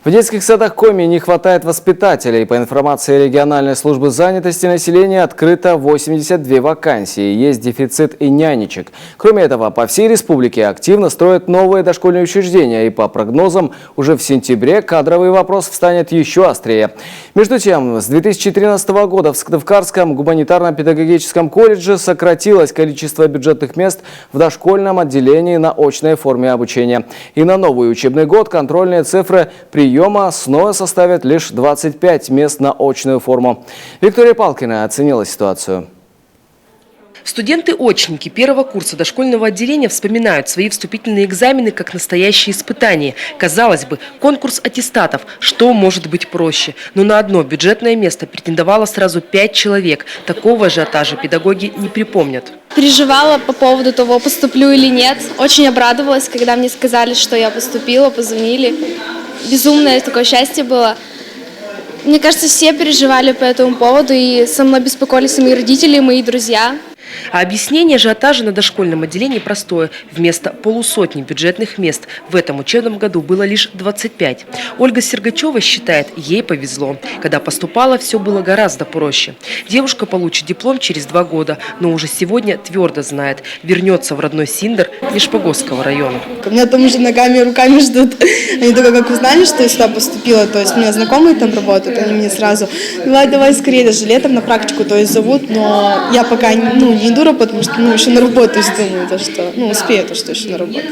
В детских садах Коми не хватает воспитателей. По информации региональной службы занятости населения, открыто 82 вакансии. Есть дефицит и нянечек. Кроме этого, по всей республике активно строят новые дошкольные учреждения. И по прогнозам, уже в сентябре кадровый вопрос встанет еще острее. Между тем, с 2013 года в Сыктывкарском гуманитарно-педагогическом колледже сократилось количество бюджетных мест в дошкольном отделении на очной форме обучения. И на новый учебный год контрольные цифры приема снова составят лишь 25 мест на очную форму. Виктория Палкина оценила ситуацию. Студенты-очники первого курса дошкольного отделения вспоминают свои вступительные экзамены как настоящие испытания. Казалось бы, конкурс аттестатов. Что может быть проще? Но на одно бюджетное место претендовало сразу 5 человек. Такого ажиотажа педагоги не припомнят. Переживала по поводу того, поступлю или нет. Очень обрадовалась, когда мне сказали, что я поступила, позвонили. Безумное такое счастье было. Мне кажется, все переживали по этому поводу, и со мной беспокоились мои родители, мои друзья. А объяснение ажиотажа на дошкольном отделении простое. Вместо полусотни бюджетных мест в этом учебном году было лишь 25. Ольга Сергачева считает, ей повезло. Когда поступала, все было гораздо проще. Девушка получит диплом через 2 года, но уже сегодня твердо знает, вернется в родной Синдер Лишпогосского района. У меня там уже ногами и руками ждут. Они только как узнали, что я сюда поступила, то есть у меня знакомые там работают, они мне сразу: давай скорее, даже летом на практику зовут, но я пока не дура, потому что еще наработаюсь, думаю, что успею что еще наработать.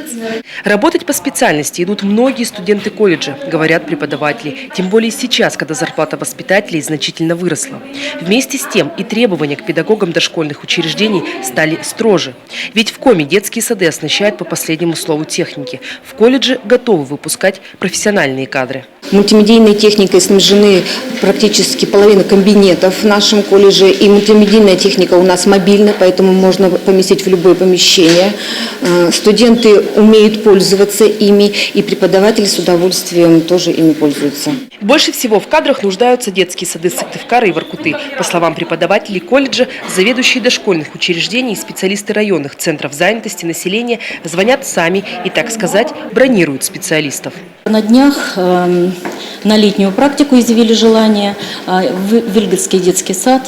Работать по специальности идут многие студенты колледжа, говорят преподаватели. Тем более сейчас, когда зарплата воспитателей значительно выросла. Вместе с тем и требования к педагогам дошкольных учреждений стали строже. Ведь в Коми детские сады оснащают по последнему слову техники. В колледже готовы выпускать профессиональные кадры. Мультимедийной техникой снабжены практически половина кабинетов в нашем колледже. И мультимедийная техника у нас мобильная, поэтому можно поместить в любое помещение. Студенты умеют пользоваться ими, и преподаватели с удовольствием тоже ими пользуются. Больше всего в кадрах нуждаются детские сады Сыктывкара и Воркуты. По словам преподавателей колледжа, заведующие дошкольных учреждений и специалисты районных центров занятости населения звонят сами и, так сказать, бронируют специалистов. На днях на летнюю практику изъявили желание. Вильгельский детский сад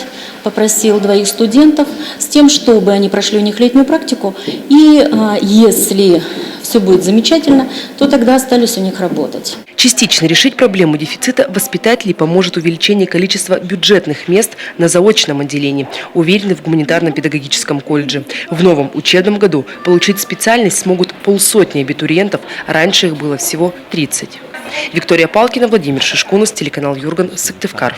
попросил 2 студентов с тем, чтобы они прошли у них летнюю практику. И если все будет замечательно, то тогда остались у них работать. Частично решить проблему дефицита воспитателей поможет увеличение количества бюджетных мест на заочном отделении, уверены в гуманитарно-педагогическом колледже. В новом учебном году получить специальность смогут полсотни абитуриентов, раньше их было всего 30. Виктория Палкина, Владимир Шишкунас, телеканал Юрган, Сыктывкар.